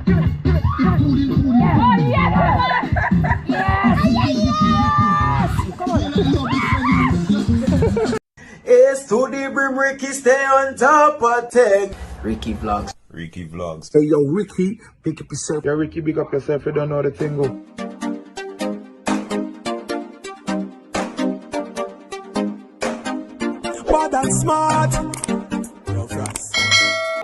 Oh yes! Yes! Come on. It's to the brim, Ricky, stay on top of 10. Ricky Vlogs. Ricky Vlogs. Hey yo, Ricky, pick up yourself. Yo, Ricky, big up yourself. You don't know the thing go. Bad and smart.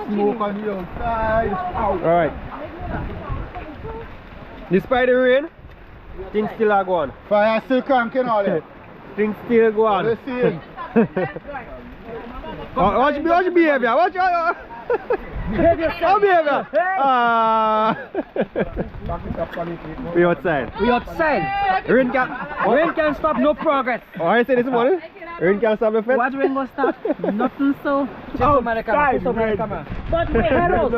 Smoke on the outside. Alright. Despite the rain, things still are going. Fire still cranking all it. Things still go on. Let's see him. Watch your behavior. Watch your behavior. We outside. We outside. Rain can stop no progress. Oh, I say this morning. Rain can stop the fence. What rain will stop? Nothing so. But wait, hello.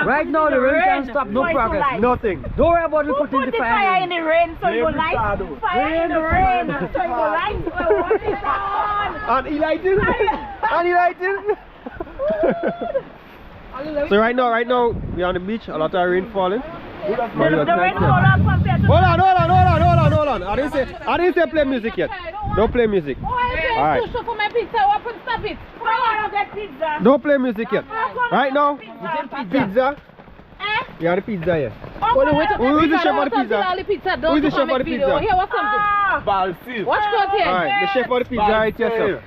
Right now the rain can't stop no progress. Nothing. Don't worry about we putting the fire in the rain so you light. Fire in the rain so you light. What is on? And he lighting. So right now we're on the beach. A lot of rain falling. The rain fall off compared to. Hold on. I didn't say play music yet. Don't play music. Alright. For my pizza, open stop it. Come on, get pizza. Don't play music yet. Right now, pizza. We have the pizza here. Who is the chef of the pizza? Who is the chef of the pizza? Here, what's something? Watch God here. Alright, the chef of the pizza right here, sir.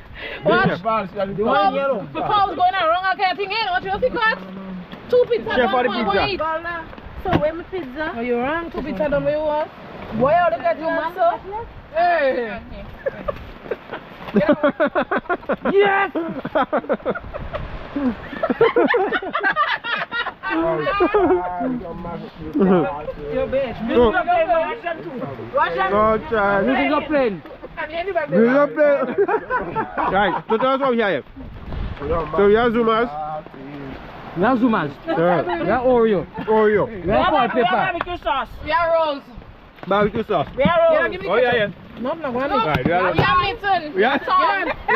Watch. Because going wrong, I can't think in. What you think, what? Two pizza. Chef of the pizza. So where my pizza? Oh, you're wrong. Two pizza done where you want? Boy, how look at you, man, so? Hey. Yes! Your bitch. Music not playing. Right, so tell us what we have. So we have Zumas. We have Zumas. We have Oreo. We have foil paper. Barbecue sauce. We have rolls. Barbecue sauce. We have rolls. Oh yeah. No, no, Right, we have Linton. We have tongue. We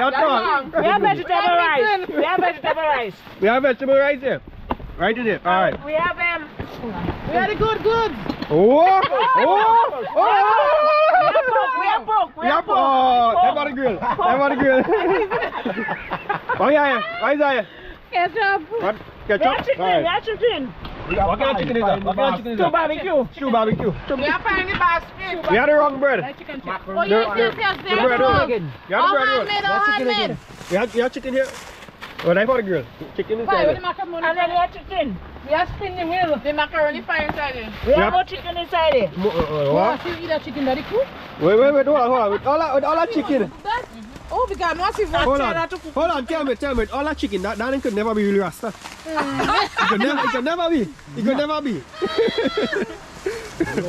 have vegetable rice. We have vegetable rice. We have vegetable rice here. Right in there. Alright. We have we have the good goods. Oh! We have pork. Oh, that about the grill. Oh yeah. Why is that? Ketchup. What? Ketchup? We have chicken. What kind of chicken is that? Stew barbecue. Stew barbecue. We have finely basket. We had the wrong bread. Oh yes. The bread roll. You had the bread roll. Handmade. You had chicken here. Oh, that's for the grill. Chicken inside And then we have chicken. We have spinning wheel. The macaroni fire inside it. We have more chicken inside it. What? You eat that chicken that cook? Wait, hold on. With all that chicken. Oh, because no see Hold on, tell me. All that chicken, that could never be really Rasta. It could never be.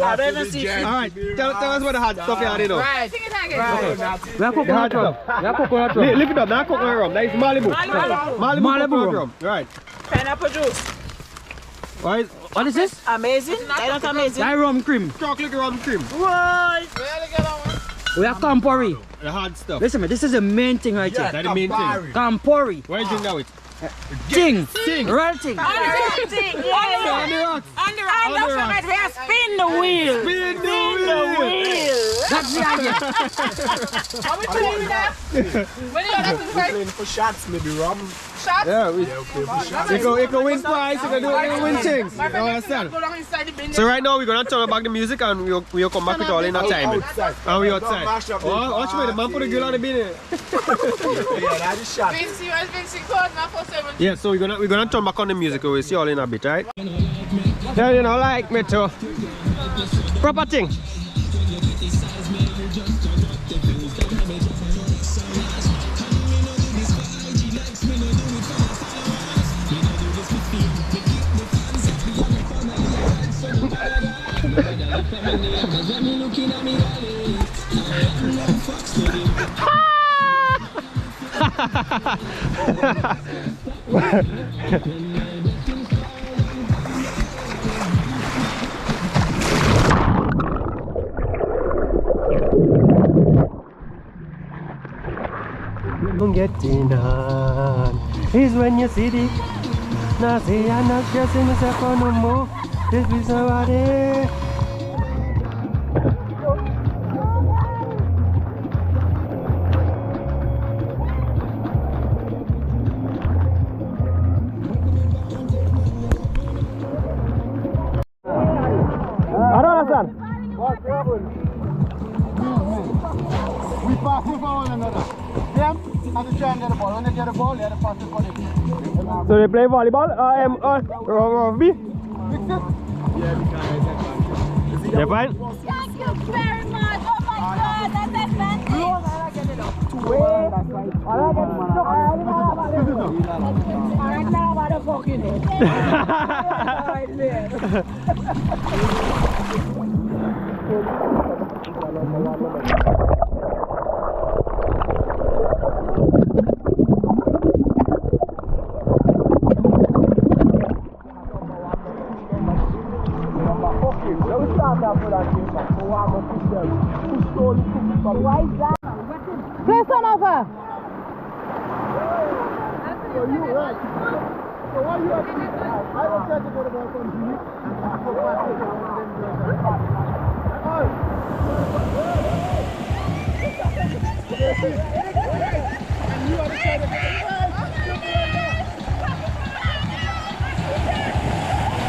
I don't even see. Alright, tell us what the hot stuff you had in. Right. Sing it again. We have coconut rum. Lift it up, not coconut rum. That is Malibu. Malibu rum. Right. Pineapple juice. What is this? Amazing. That's amazing. That rum cream. Chocolate rum cream. What? We have campari. The hard stuff. Listen, man, this is the main thing right here. That's the main thing. Campari. Why do you think that with? Ting. Real ting. On the rocks. And don't forget, we have spin the wheel. That's the idea. Are we playing that? When you have to Playing for shots, maybe rum. shots? Yeah, Okay, for shots. you can win prize, you can win things. You understand? Go down inside the bin. So right now we're gonna turn back the music and we'll come back with all in our time. And we outside. Oh, watch me, the man put the grill on the bin. Yeah, that is shot. Vinci, where's Vinci? Code, not for 7. Yeah, so we're gonna turn back on the music. We'll see all in a bit, right? Yeah, you know, like me too. Proper thing. Getting on is when you see the Nah, see, I'm not stressing myself out no more. This be somebody. I don't understand. What trouble? We pass it for one another. Them and they try and get the ball. When they get the ball, they have to pass it for them. So they play volleyball rugby? Fix it? Yeah, we can't. They're fine? Thank you very much. Oh my God, that's advantage. Play son over. So you right. So what you have to do? I don't try to get the ball from you. And go back to one of them and you are the side of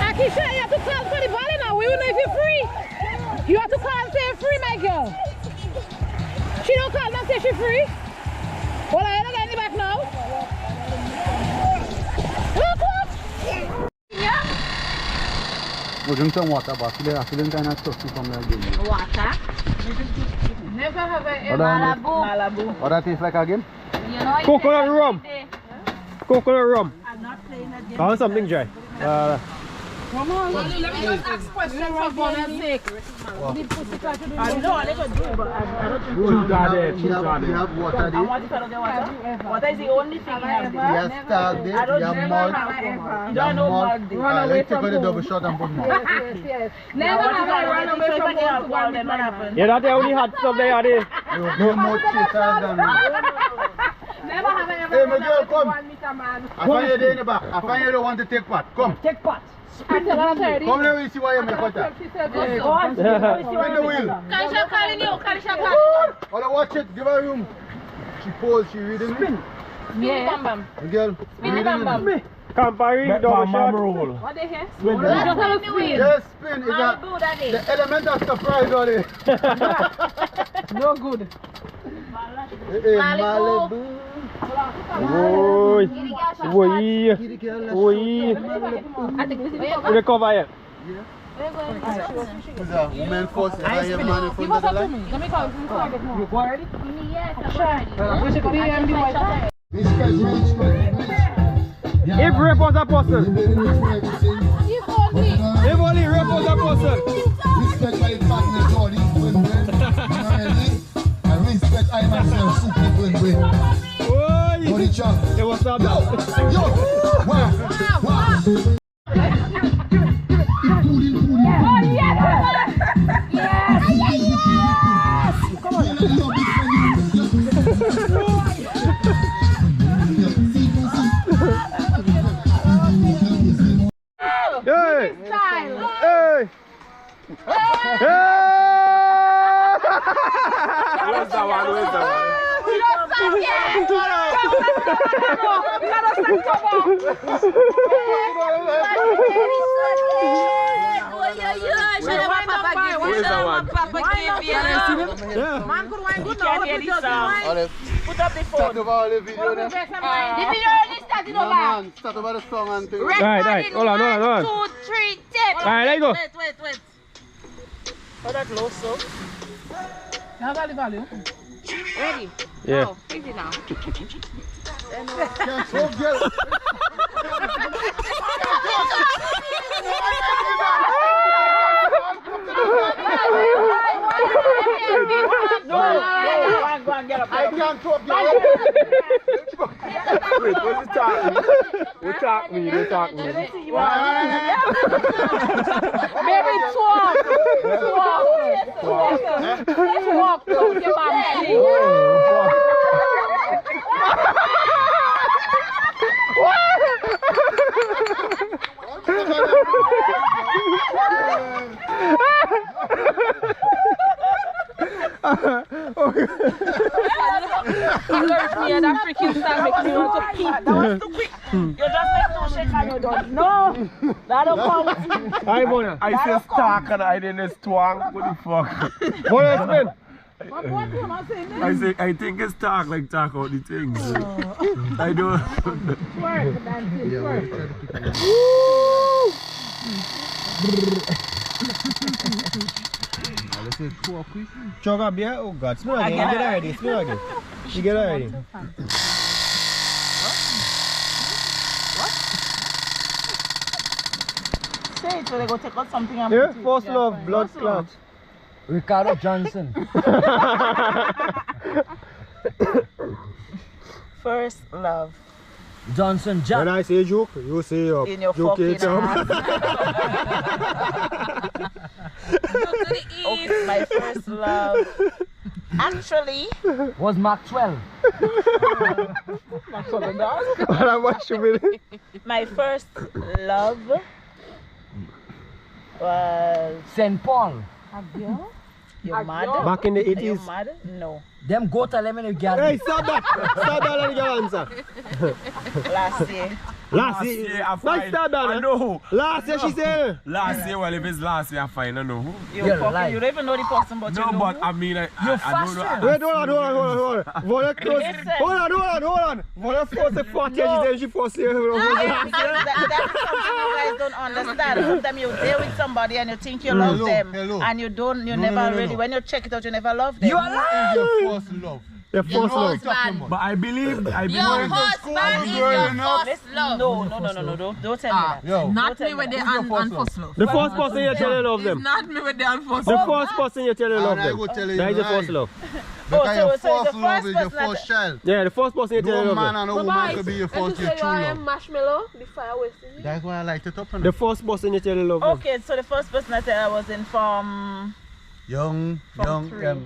Akisha, you have to call for the ball now. We will know if you're free. You have to call and say free, my girl. She don't call and say she's free. Well, I don't get any back now. Look. Yeah. We'll drink some water, but I feel kind of thirsty from there again. Water. Never have a Malibu. What that tastes like again? You know, Coconut rum. Coconut rum. I'm not playing again. I want something dry. Let me just ask questions for goodness sake. I know they could do it, but I don't think You have water there. what if I don't get water? Water is the only thing I have You there. have stag there. You have malt. You don't know malt. Alright, let's take out the double shot and put more. Never have I run away from home then what happened? Yeah, that's the only hot stuff they are there. You more chasers than me. Never have I ever Hey, my run girl, away come. from 1 meter man. I find you there in the back. I find you don't want to take part. Come. Take pot. Spin the wheel. Come here, we see why you make water. Spin the wheel. Karisha calling you. Karisha calling Hold on, watch it. Give her room. She pose. She reading me. you. Bam bam. Girl, Spin the bam bam. Campari, double shot. What they hear? Just spin the wheel. just spin. Is that Malibu, that is. the element of surprise on it? No good. Hey, Malibu. Oi. Oi. Oi. I think this is Recover it. Who's that? Woman first. I hear man in Give front us of the up to light. me. Let me call you. You already? Yes, I'm We should be MD If rape was a person. You called me. If only rape was a person. Respect my partner, all these women. I respect I myself, super women. Oi. Body chop. It was not that. Yo! Wow! Hey! Hey! Hey! Where's that one? Where's that one? We don't stop yet. Where's that one? Man could wine good now. Put up the Start phone. over all the video now. The video already started over. Man, start over the song and thing. Right. Hold on. 1, 2, 3, 10. Alright, there you go. Wait. Oh, that low, so. Now, value. Ready? Yeah. Oh, easy now. Can't go, girl. Go and get up. I can't talk, girl. Wait, what's the talk me? What talk me? What talk me? Baby, swap. Swap. Don't get my That freaking style makes me want to pee. That was too quick. You just make no shake and you don't. No, that don't count. Hi, Bona. I say stark and I didn't twang. What the fuck? Bona, explain. What you not saying? I think it's talk like talk out the things. I don't. Twerk, dancing, twerk. Chug up beer? Oh God, smell again. You get already, smell again. You get already. Say it so they go take out something and Yeah, put it. first love, blood clot. Ricardo Johnson. First love. Johnson When Jack. I say joke, you say up. In your Joke fucking it up. Okay, my first love. Actually, Was Maxwell. my first love was. St. Paul. You mad? Back in the Are you 80s. mad? No. Them go to them in the garden. Hey, stop that! Stop that, let me get an answer. Last year. Last year, I nice find. start that. I know. Last year she said. Last year, well, if it's last year, I find I know who. You don't even know the person, but you No, know. but I mean, I don't know. Wait, hold on. Vola close. Hold on. Vola first the 40 years, then she first say. That's something you guys don't understand. Sometimes you deal with somebody and you think you love them, and you don't. You never really. When you check it out, you never love them. You are lying. Your first love. Your first love. But I believe. Your husband is your first love. No. Don't tell me that. Yo. Not me with the unforced love. The first person you tell you love them. Not me with the unforced The love. first person you tell you love And I them. go tell you That is the lie. first love. Because your so first the love first is your person first child. Yeah, the first person you tell you No love man them. and a woman could be your first, your true love. Marshmallow, the fire wasting. That's why I light it up. And The first person you tell you love them. Okay, so the first person I said I was in from. young.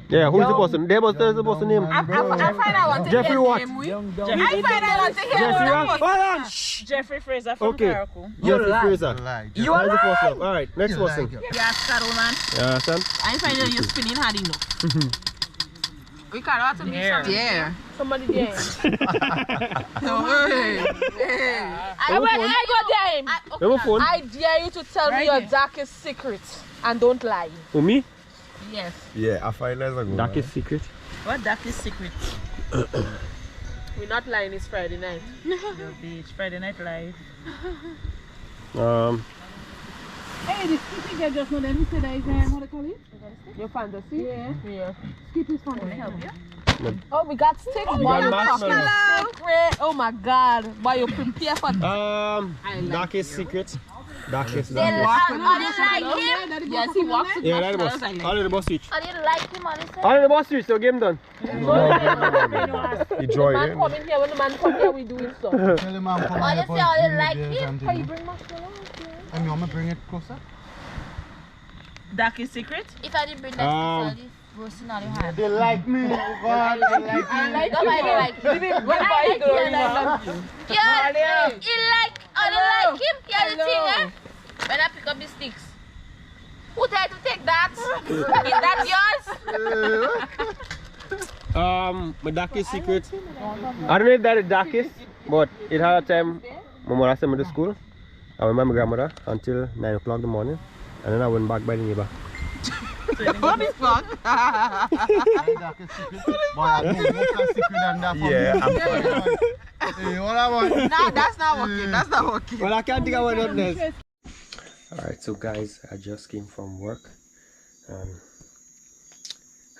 Yeah, who's the person? There was the person name. I find I want to Jeffrey hear what? him. Jeffrey, I find I want to hear Jeffrey him. what? Hold on. Jeffrey Fraser from Okay. Caracal. Jeffrey Fraser. Lie. You are the first love. Alright, next person. Yes, Carol, man. Yeah, son. I find that you're spinning hard enough. Ricardo, what to be something? Yeah. Somebody there. I go there. Number phone. I dare you to tell me your darkest secret and don't lie. For me? Yes. Yeah, I find that's a good Darkest secret. What darkest secret? We're not lying, it's Friday night. Your beach, Friday Night Live. Hey, the skipping girl just know that we said that is, how they call it? Your fantasy? Yeah. Skip is fun. Help you? Oh, we got sticks. got Boy, you marshmallow. talking secret. Oh my God. Boy, you prepare for Darkest secret. Darkest. I didn't like him. Yes, he walks. Yeah, that's the boss. All the boss switch. I didn't like him, honestly. All the boss switch, so game done. He The joy man him. come in here, when the man come here, we doing stuff. Tell him I'm coming. Honestly, I didn't like him. Can you bring marshmallow? I mean, I'm gonna bring it closer. Darkest secret? If I didn't bring that special, roasting all your hand. They like me. God, they like me. Nobody like him. When I like him. Yeah, he like, I don't like him. Here's the thing, when I pick up the sticks. Who tried to take that? Is that yours? My darkest secret. I don't know if that is darkest, but it had a time my mother sent me to school. I went with my grandmother until 9 o'clock in the morning, and then I went back by the neighbor. What the fuck? Darkest secret. Boy, I know more secret than that. Yeah, I'm Hey, what I want? Nah, that's not working. That's not working. Well, I can't think of what else. Alright, so guys, I just came from work, and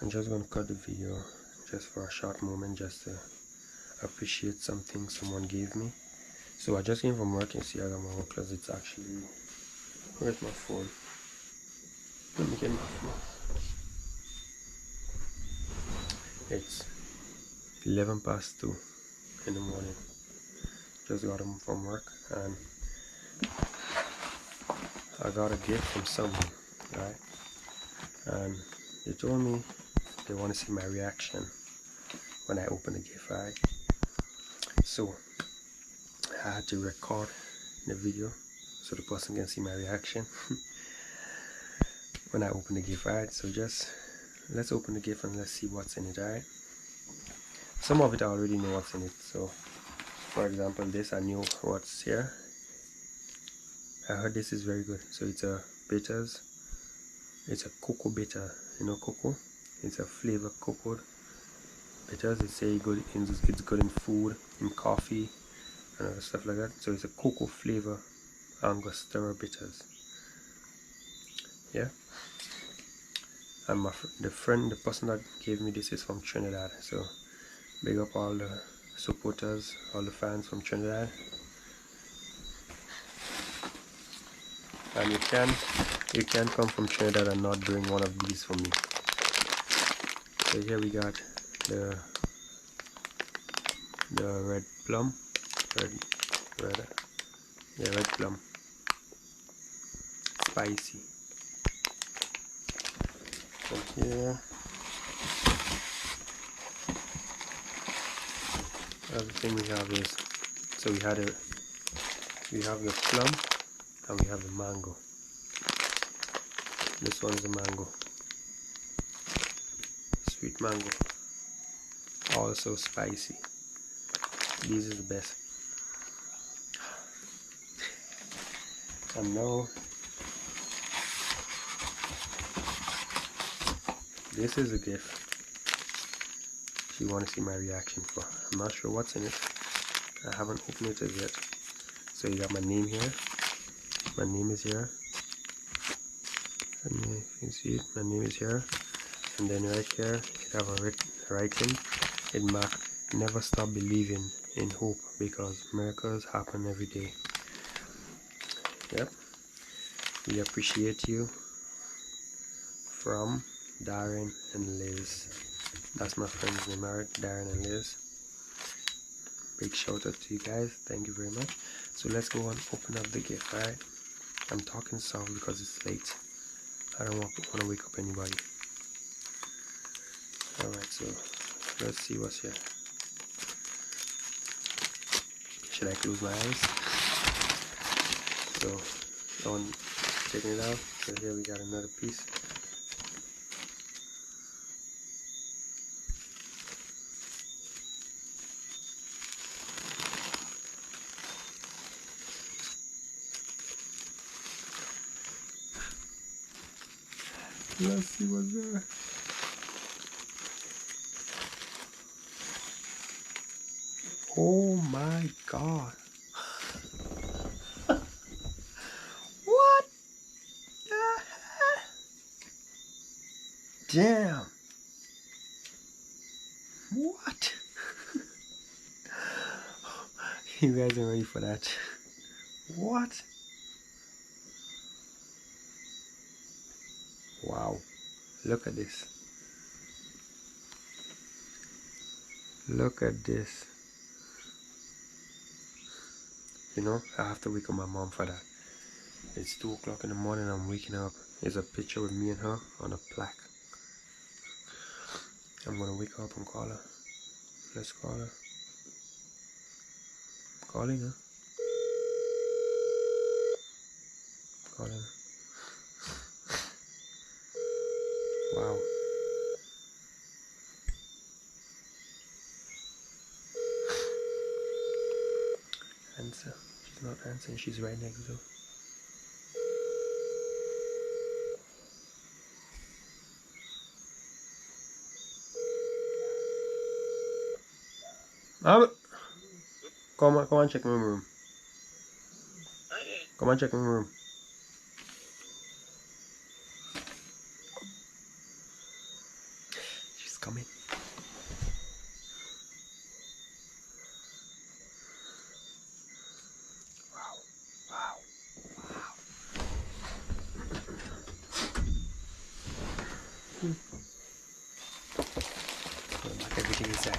I'm just gonna cut the video just for a short moment, just to appreciate something someone gave me. So I just came from work, and see I got my work clothes. It's actually, where's my phone? Let me get my phone. It's 2:11 in the morning. Just got home from work, and I got a gift from someone, right? And they told me they want to see my reaction when I open the gift, right? So I had to record the video so the person can see my reaction when I open the gift. Alright, so just let's open the gift and let's see what's in it. Alright, some of it I already know what's in it. So for example, this I knew what's here. I heard this is very good. So it's a bitters, it's a cocoa bitter, you know, cocoa, it's a flavor cocoa bitters. It's say good in, it's good in food, in coffee and other stuff like that. So it's a cocoa flavor Angostura bitters. Yeah, and the person that gave me this is from Trinidad, so big up all the supporters, all the fans from Trinidad. And you can come from Trinidad and not bring one of these for me. So here we got the red plum, red plum, spicy. And here the other thing we have is, so we have the plum and we have the mango. This one is a mango, sweet mango, also spicy. These is the best. And now this is a gift if you want to see my reaction for. I'm not sure what's in it, I haven't opened it as yet. So you got my name here, my name is here, and you can see it, my name is here, and then right here you have a writing, it marked never stop believing in hope because miracles happen every day. Yep, we appreciate you, from Darren and Liz. That's my friend's name, Darren and Liz. Big shout out to you guys, thank you very much. So let's go and open up the gift. Alright, I'm talking soft because it's late, I don't want to wake up anybody. Alright, so let's see what's here. Should I close my eyes? So on taking it out, so here we got another piece. Let's see what's there. Oh my god. What the heck? Damn. What? You guys are ready for that. What? Wow, look at this. Look at this. You know, I have to wake up my mom for that. It's 2 o'clock in the morning, I'm waking up. There's a picture with me and her on a plaque. I'm gonna wake up and call her. Let's call her. Calling her. Calling her. Wow. Answer. She's not answering, she's right next door. Come on, check my room. Come on, check my room. She's coming. Wow. Like everything is there.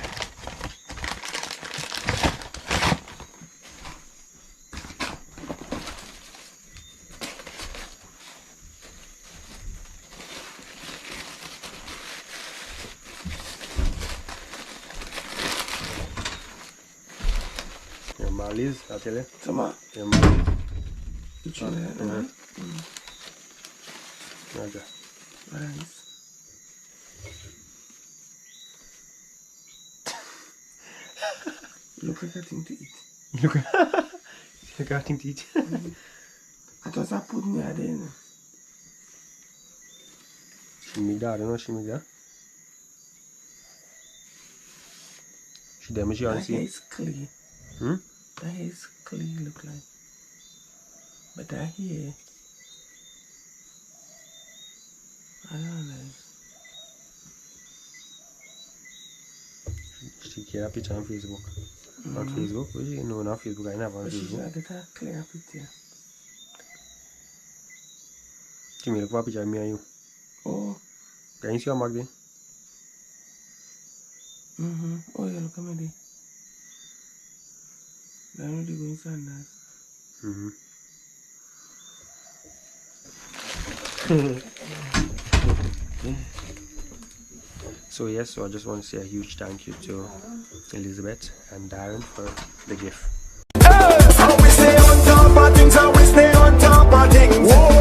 Your Marlies, I'll tell you. Come on. Your Marlies. Roger. Nice. Look at that thing to eat. Look at that thing to eat. I just have put me there, you know. She make that, you know, she make that. She damage you and That see. hair is clean. That hair is clean, look like. But that hair, I don't know. She get a picture on Facebook. On Facebook? Well, you know, on Facebook, I never on But she Facebook. should get a clear picture. She made a picture of me and you. Oh. Can you see your mug there? Oh yeah, look at me there. They're not going sandals. So yes, so I just want to say a huge thank you to Elizabeth and Darren for the gift. How we stay on top of things, how we stay on top of things. Whoa.